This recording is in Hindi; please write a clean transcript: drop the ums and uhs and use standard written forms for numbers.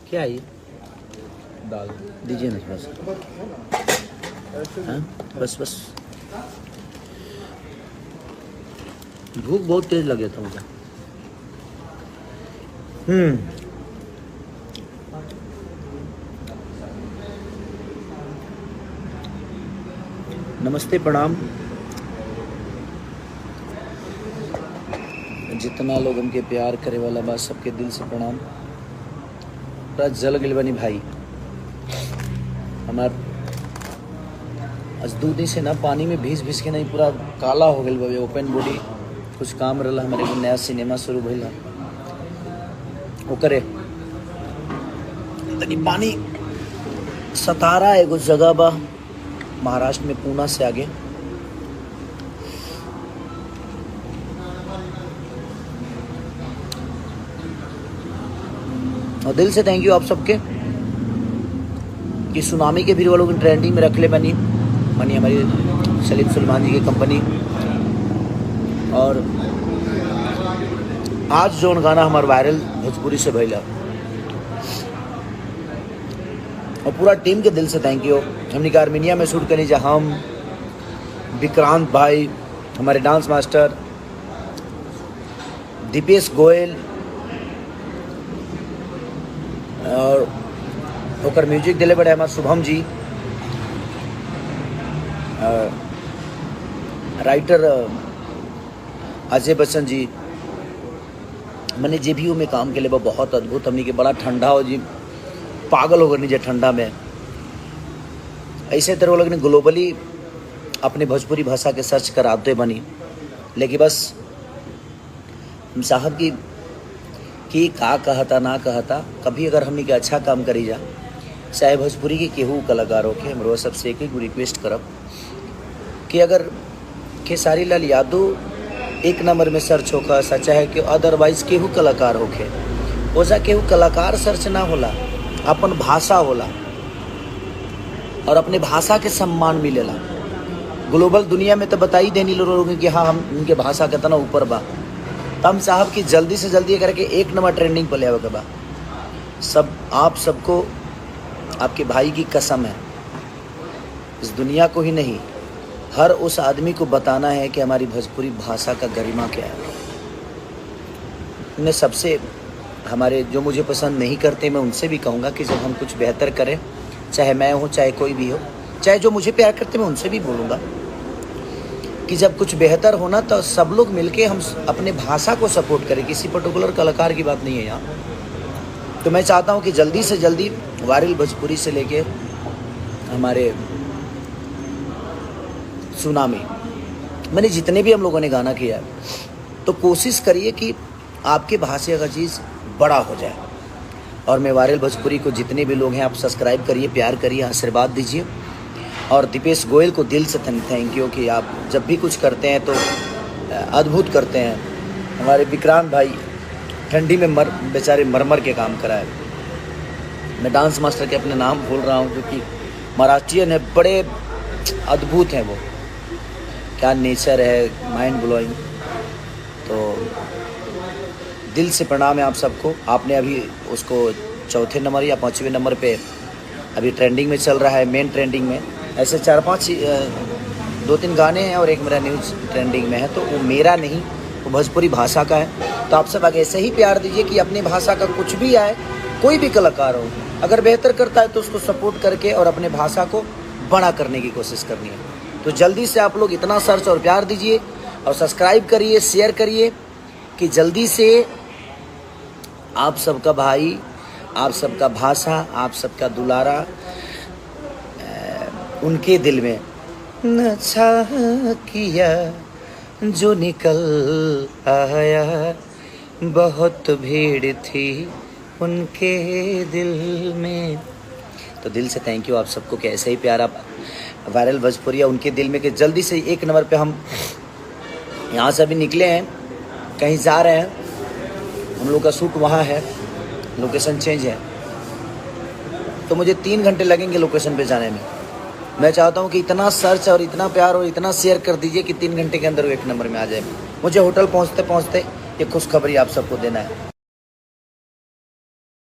क्या है ये? दाल दीजिए ना थोड़ा सा। हाँ बस बस, भूख बहुत तेज लगे था मुझे। नमस्ते, प्रणाम। जितना लोग हमके प्यार करे वाला बा सबके दिल से प्रणाम। पूरा जल गइल बानी भाई। हमार आज 2 दिन से ना पानी में भीज के नहीं पूरा काला हो गइल बा। ओपन बॉडी कुछ काम रहला, हमारे एगो नया सिनेमा शुरू भइल है, ओकरे तनी पानी सतारा एगो जगह बा महाराष्ट्र में, पूना से आगे। और दिल से थैंक यू आप सबके कि सुनामी के भी वो लोग ट्रेंडिंग में रख ले बनी हमारी सलीम सलमान जी की कंपनी। और आज जो गाना हमारा वायरल भोजपुरी से भइला, और पूरा टीम के दिल से थैंक यू। हमने का आर्मेनिया में शूट करी, जहाँ हम विक्रांत भाई, हमारे डांस मास्टर दीपेश गोयल और ओकर म्यूजिक दिले बड़े हमारे शुभम जी, राइटर अजय बच्चन जी, मैंने जे भी में काम के लिए बहुत अद्भुत। हमने के बड़ा ठंडा हो जी, पागल हो गए ठंडा में। ऐसे तरह वो लोग ने ग्लोबली अपने भोजपुरी भाषा के सर्च कराते बनी, लेकिन बस हम साहब की का कहता ना कहता, कभी अगर हमने के अच्छा काम करी जा, चाहे भोजपुरी के केहू कलाकारों के, हम सबसे एक रिक्वेस्ट करब कि अगर खेसारी लाल यादव 1 नंबर में सर्च होगा, सच्चा है कि अदरवाइज केहू कलाकार होके ओजा केहू कलाकार सर्च ना होला, अपन भाषा होला और अपने भाषा के सम्मान मिलेला। ग्लोबल दुनिया में तो बताई देनी लोग कि हाँ हम उनके भाषा कितना ऊपर बा। तो हम साहब की जल्दी से जल्दी करके 1 नंबर ट्रेंडिंग पर ले आवे के बा। सब आप सबको आपके भाई की कसम है, इस दुनिया को ही नहीं, हर उस आदमी को बताना है कि हमारी भोजपुरी भाषा का गरिमा क्या है। मैं सबसे हमारे जो मुझे पसंद नहीं करते, मैं उनसे भी कहूँगा कि जब हम कुछ बेहतर करें, चाहे मैं हूँ चाहे कोई भी हो, चाहे जो मुझे प्यार करते, मैं उनसे भी बोलूँगा कि जब कुछ बेहतर होना तो सब लोग मिलके हम अपने भाषा को सपोर्ट करें, किसी पर्टिकुलर कलाकार की बात नहीं है यहाँ। तो मैं चाहता हूँ कि जल्दी से जल्दी वायरल भोजपुरी से लेके हमारे सुनामी, मैंने जितने भी हम लोगों ने गाना किया, तो कोशिश करिए कि आपके भाषा का चीज़ बड़ा हो जाए। और मैं वायरल भोजपुरी को जितने भी लोग हैं, आप सब्सक्राइब करिए, प्यार करिए, आशीर्वाद दीजिए। और दीपेश गोयल को दिल से थैंक यू कि आप जब भी कुछ करते हैं तो अद्भुत करते हैं। हमारे विक्रांत भाई ठंडी में बेचारे मर के काम कराए। मैं डांस मास्टर के अपने नाम भूल रहा हूँ, क्योंकि महाराष्ट्रियन है, बड़े अद्भुत हैं वो, क्या नेचर है, माइंड ब्लोइंग। तो दिल से प्रणाम है आप सबको। आपने अभी उसको 4थे नंबर या 5वें नंबर पे अभी ट्रेंडिंग में चल रहा है, मेन ट्रेंडिंग में। ऐसे 4-5 2-3 गाने हैं और एक मेरा न्यूज़ ट्रेंडिंग में है, तो वो मेरा नहीं, वो भोजपुरी भाषा का है। तो आप सब आगे ऐसे ही प्यार दीजिए कि अपनी भाषा का कुछ भी आए, कोई भी कलाकार हो, अगर बेहतर करता है तो उसको सपोर्ट करके और अपने भाषा को बड़ा करने की कोशिश करनी है। तो जल्दी से आप लोग इतना सर्च और प्यार दीजिए और सब्सक्राइब करिए, शेयर करिए कि जल्दी से आप सबका भाई, आप सबका भाषा, आप सबका दुलारा उनके दिल में न चाह किया जो निकल आया, बहुत भीड़ थी उनके दिल में। तो दिल से थैंक यू आप सबको कि ऐसे ही प्यार आप वायरल भोजपुरिया उनके दिल में, कि जल्दी से 1 नंबर पे हम यहाँ से अभी निकले हैं, कहीं जा रहे हैं, हम लोग का शूट वहाँ है, लोकेशन चेंज है, तो मुझे 3 घंटे लगेंगे लोकेशन पे जाने में। मैं चाहता हूँ कि इतना सर्च और इतना प्यार और इतना शेयर कर दीजिए कि 3 घंटे के अंदर वो 1 नंबर में आ जाए। मुझे होटल पहुँचते पहुँचते ये खुशखबरी आप सबको देना है।